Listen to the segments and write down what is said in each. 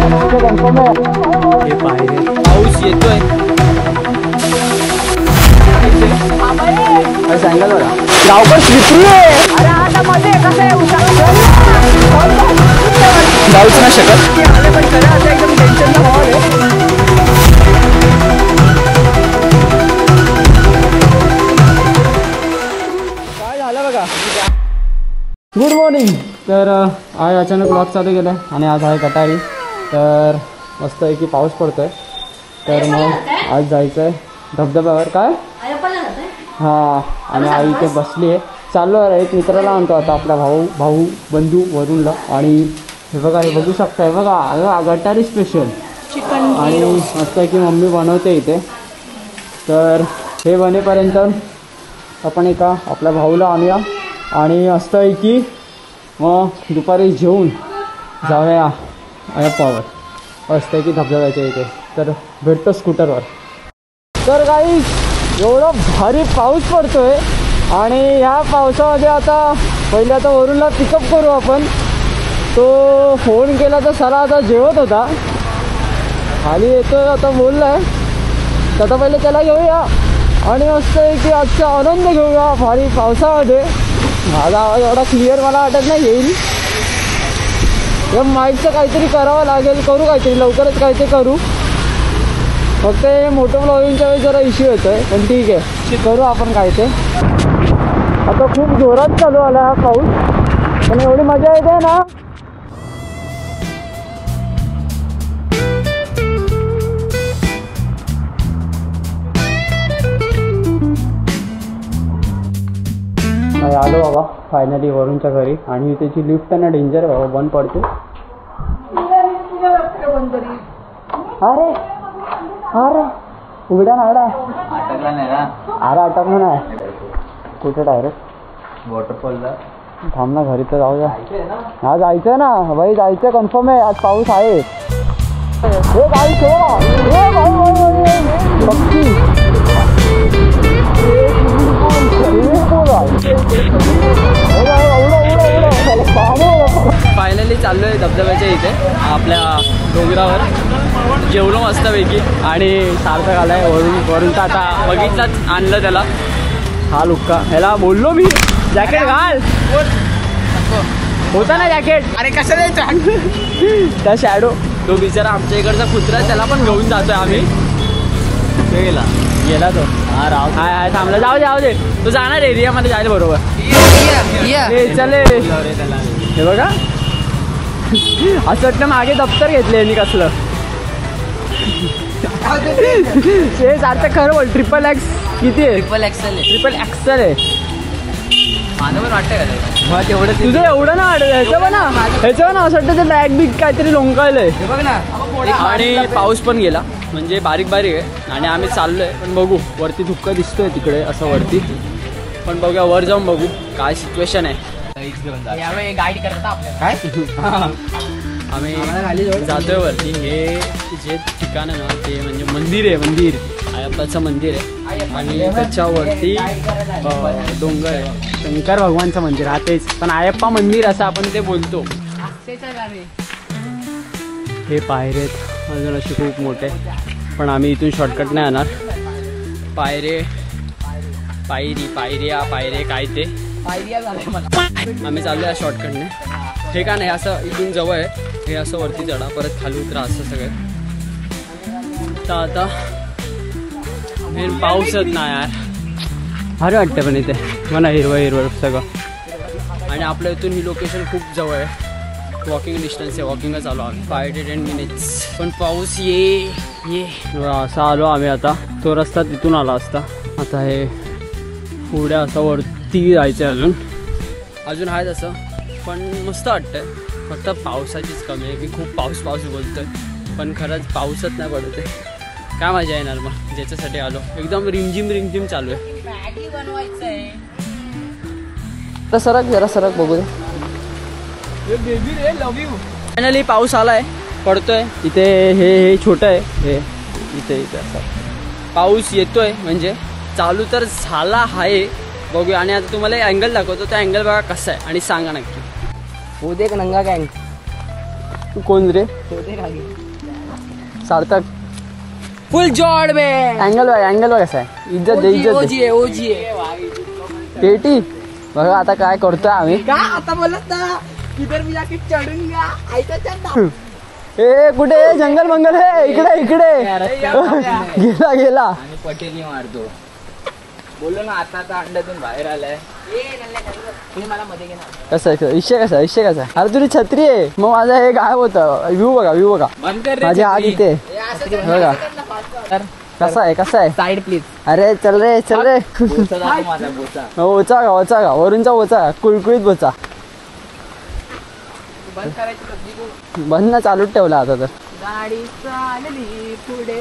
Confirm आहे. हे पायरे पाऊस येतोय. सांगाल बघा गावकर स्लिपरी आहे. अरे आता मध्ये कसं आहे जाऊच नाही शकत. एकदम टेन्शन काय झालं बघा. Good morning. तर आज अचानक ब्लॉग चालू केला आणि आज आहे कटारी. तर मस्त आहे की पाऊस पडतोय. तर मग आज जायचं आहे धबधब्यावर. काय हां आणि आई इथे बसली आहे. चाललो आहे एक मित्राला आणतो आता आपला भाऊ बंधू वरूनला. आणि हे बघा हे बघू शकता. हे बघा गटारी स्पेशल चिकन आणि मस्त आहे की मम्मी बनवते इथे. तर हे बनेपर्यंत आपण एका आपल्या भाऊला आणूया आणि मस्त आहे की मग दुपारी जेवून जाऊया अयप्पावर. मस्त आहे की धबधब्याच्या इथे. तर भेटतो स्कूटरवर. तर काही एवढा भारी पाऊस पडतोय आणि ह्या पावसामध्ये आता पहिले आता वरूनला पिकअप करू आपण. तो फोन केला तर साला आता जेवत होता. खाली येतोय आता बोललाय तर आता पहिले त्याला घेऊया आणि मस्त आहे की आजचा आनंद घेऊया भारी पावसामध्ये. माझा आवाज एवढा क्लिअर मला वाटत नाही येईल. या माईकचं काहीतरी करावं लागेल. करू काहीतरी लवकरच काहीतरी करू. फक्त हे मोठं ब्लॉगिंगच्या वेळेस जरा इश्यू येतो आहे पण ठीक आहे करू आपण काय ते. आता खूप जोरात चालू आला हा पाऊस पण एवढी मजा येते ना. आलो बाबा फायनली वरूनच्या घरी. आणि त्याची लिफ्ट आहे ना डेंजर आहे बाबा. बंद पडते. अरे अरे उघड्या नाडा अटकला नाही ना. अरे अटकलं नाही. कुठे डायरेक्ट वॉटरफॉलला थांब ना. घरी तर जाऊ द्या. हा जायचंय ना भाई. जायचं कन्फर्म आहे. आज पाऊस आहे. हे जायचं फायनली चाललो आहे धबधब्याच्या इथे आपल्या डोंगरावर. जेवलो मस्तपैकी आणि सार्थक आलाय वरून तर आता बघितलाच आणलं त्याला. हा लुक्का ह्याला बोललो मी जॅकेट घाल होता ना जॅकेट. अरे कसं द्यायचं त्या शॅडो तो बिचारा आमच्या इकडचा कुत्रा त्याला पण घेऊन जातोय आम्ही. गेला तो. हा राव हाय थांबला. जाऊ दे तो जाणार एरियामध्ये जायला बरोबर. चले हे बघा असं वाटतं मागे दप्तर घेतले यांनी कसलं. ते सार्थक खरं बोल. ट्रिपल एक्स किती आहे. ट्रिपल एक्सेल आहे. माझं पण वाटतं का तेवढं तुझं एवढं ना ह्याचं पण ना असं वाटतं ते बॅग बिग काहीतरी लोंकायलंय बघ ना. आणि पाऊस पण गेला म्हणजे बारीक आहे. आणि आम्ही चाललोय पण बघू वरती धुक्का दिसतोय तिकडे असं वरती. पण बघूया वर जाऊन बघू काय सिच्युएशन आहे. गाईड करता काय आम्ही जातोय वरती. हे जे ठिकाण आहे ना ते म्हणजे मंदिर अयप्पाचं मंदिर आहे. आणि त्याच्यावरती डोंगर आहे. शंकर भगवानचं मंदिर हा तेच पण अयप्पा मंदिर असं आपण ते बोलतो. हे पायरेत अजून असे खूप मोठे पण आम्ही इथून शॉर्टकट नाही येणार. पायरे काय ते आम्ही चाललो आहे शॉर्टकटने. हे का नाही असं इथून जवळ आहे. हे असं वरती चढा परत खाली उतरा असं सगळं. तर आता हे पाऊसच नाही यार. भारी वाटतं पण इथे मला हिरवं सगळं. आणि आपल्या इथून ही लोकेशन खूप जवळ आहे. वॉकिंग डिस्टन्स आहे. वॉकिंगच चालू आम्ही 5 ते 10 मिनिट्स. पण पाऊस ये असं आलो आम्ही. आता तो रस्ता तिथून आला असता. आता हे पुढे असं वरती जायचं अजून आहे तसं पण मस्त वाटतंय. फक्त पावसाचीच कमी आहे की खूप पाऊस बोलतोय पण खरंच पाऊसच नाही पडत आहे. काय मजा येणार मग ज्याच्यासाठी आलो. एकदम रिमझिम चालू आहे. मॅगी बनवायचं आहे. तर जरा सरक बघू दे. फायनली पाऊस आलाय पडतोय. इथे हे छोटं आहे. हे इथे असं पाऊस येतोय म्हणजे चालू तर झाला आहे. बघूया. आणि आता तुम्हाला अँगल दाखवतो. त्या अँगल बघा कसा आहे आणि सांगा नक्की. हो दे नंगा गँग कोण रे? सार्थक फुल जॉड बे. अँगल बघ कसा आहे. इज्जत दे इज्जत दे. ओजी पेटी बघा आता काय करतोय आम्ही. का आता बोलत ना इधर मी जाके चढून घ्या आयता. ए कुठे जंगल मंगल हे इकडे गेला आणि पटेली मारतो. बोललो ना आता अंड्यातून बाहेर आलाय. मला मध्ये घेणार. कसं आहे विषय कसा आहे. अरे तुझी छत्री आहे मग माझा हे गायब होतं. व्ह्यू बघा माझी आग इथे बघा. कसा आहे साइड प्लीज. अरे चल रे ओचा का वरूनचा ओचा कुळकुळीत बोचा. बंद ना चालूच ठेवला आता तर. गाडी चालली पुढे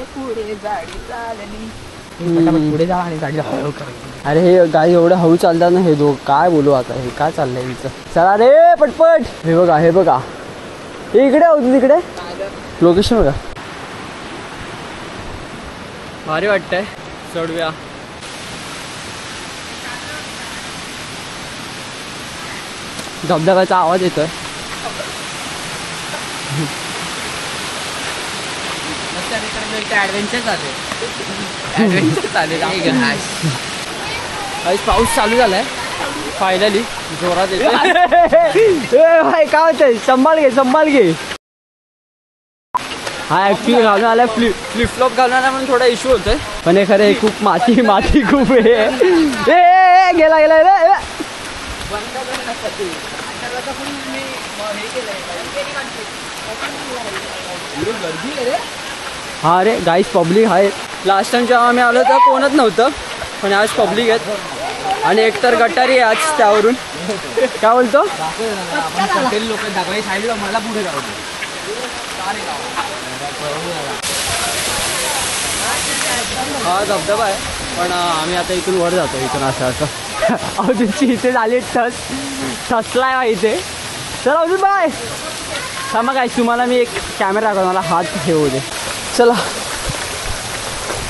गाडी चालली. पुढे जा आणि गाडी हळू करायची. अरे हे गाडी एवढं हळू चालतात ना हे काय बोलू आता. हे काय चाललंय हिचं. चला रे पटपट. हे बघा हे इकडे होती तिकडे लोकेशन बघा. भारी वाटतंय. चढूया. धबधब्याचा आवाज येतोय. ऍडव्हेंचर चालेल. पाऊस चालू झालाय फायनली जोरात येतोय. काय होतंय. संभाल घे. हा ऍक्च्युली घालून आलाय फ्लिप फ्लॉप घालून आला म्हणून थोडा इश्यू होतोय. पण हे खरं खूप माती खूप आहे. गेला रे. हा रे गाईस पब्लिक आहे. लास्ट टाइम जेव्हा आम्ही आलो तर कोणच नव्हतं पण आज पब्लिक आहेत. आणि एकतर गटारी आहे आज त्यावरून. काय बोलतो लोक दाखवाय साईडला मला पुढे जाऊ. हा धबधबा आहे पण आम्ही आता इथून वर जातो. इथून असं अजूनची इथे झाली ठसलाय इथे. चला अजून बाय. थांबा काय तुम्हाला मी एक कॅमेरा दाखवतो. मला हात ठेवू दे. चला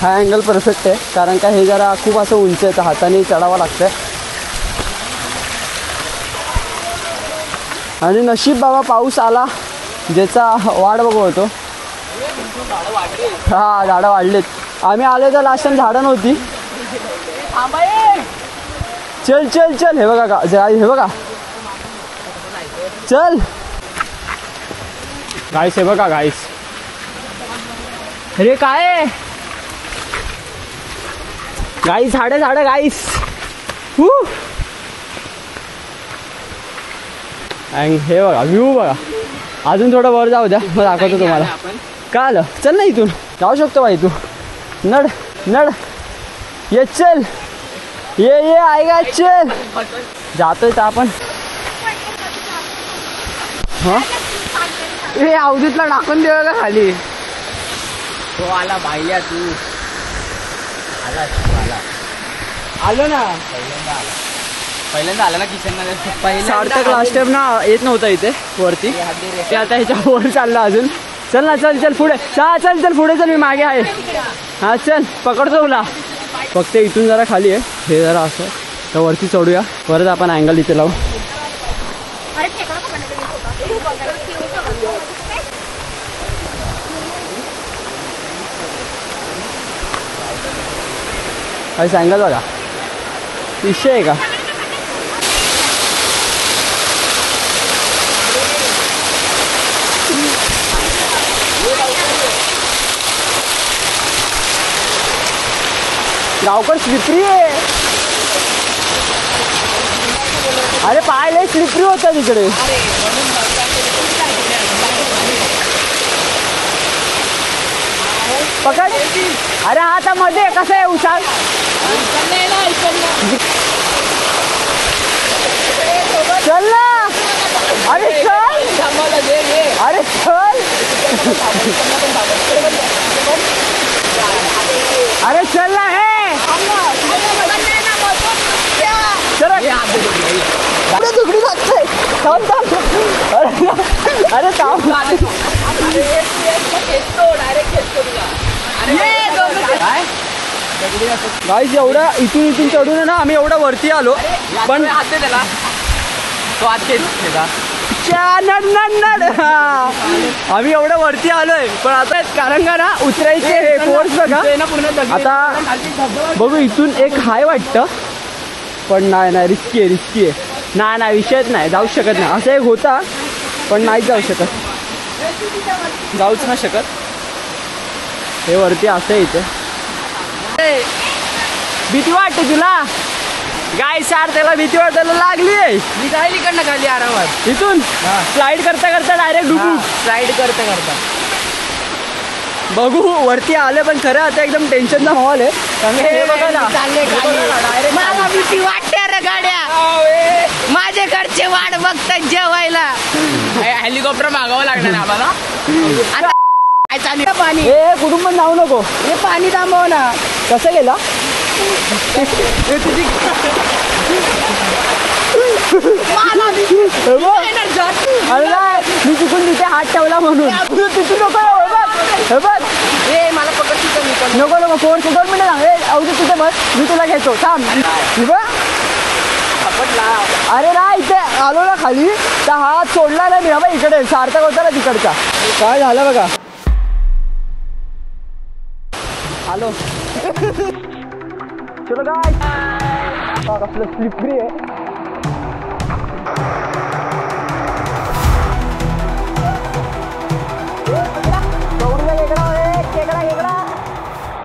हा अँगल परफेक्ट आहे कारण का हे जरा खूप असं उंच आहे तर हाताने चढावं लागतंय. आणि नशीब बाबा पाऊस आला ज्याचा वाट बघतो. हा झाडं वाढलेत. आम्ही आलो तर लास्ट टाइम झाडं नव्हती. चल हे बघा चल गाईस. हे बघा गाईस. अरे काय गाईस झाडं गाईस. हे बघा व्ह्यू बघा. अजून थोडं वर जाऊ द्या मग दाखवतो तुम्हाला. काय आलं. चल ना इथून जाऊ शकतो बाई तू. नड ये चल ये आएगा चल. जातोय तर आपण. हा हे अवधीतला टाकून देऊ का खाली. तो आला बाह्या तू आलो ना. पहिल्यांदा आला ना किचन. सार्थक लास्ट टाइम ना येत नव्हता इथे वरती. ते आता ह्याच्या वर चाललं अजून. चल ना चल पुढे. चल पुढे चल. मी मागे आहे. हा चल पकडतो तुला. फक्त इथून जरा खाली आहे हे जरा असं तर वरती चढूया. परत आपण अँगल इथे लावू. काय अँगल बघा. विषय आहे का. गावकर स्लिपरी आहे. अरे पाय लय स्लिपरी होता तिकडे. पकड. अरे हा आता मध्ये कसं आहे उसार. चल ना. अरे चल ना हे. अरे गाईस एवढा इथून चढून ना आम्ही एवढा वरती आलो पण त्याला तो आत आम्ही एवढं वरती आलोय पण आता कारण का ना उतरायचे फोर्स बघा आता बघू इथून एक हाय वाटतं पण नाही रिस्की आहे नाही विषयच नाही जाऊ शकत नाही असं एक होता पण नाही जाऊ शकत जाऊच नाही शकत हे वरती असं इथे भीती वाटते तुला गाय सार त्याला भीती वाटायला लागली आहे मी जाईल इकडनं खाली आरामात इथून स्लाइड करता डायरेक्ट डुबू स्लाइड करता बघू वरती आले पण खरं आता एकदम टेन्शनचा माहोल आहे कारण हे बघा ना मला भीती वाटते रे गाड्या माझे घरचे वाट बघतात जेवायला हेलिकॉप्टर मागावं लागणार आम्हाला पाणी हे कुठून पण जाऊ नको हे पाणी थांबव ना कसं गेला अरे मी चुकून तिथे हात ठेवला म्हणून तिथून नको हे बघ हे मला पकड नको फोन 2 मिनिटं हे अवधी तिथे बस मी तुला घेतो थांब अरे ना इथे आलो ना खाली तर हात सोडला ना मी हा इकडे सार्थक होता ना तिकडचा काय झालं बघा आलो चलो काय कसलं स्लिपरी आहे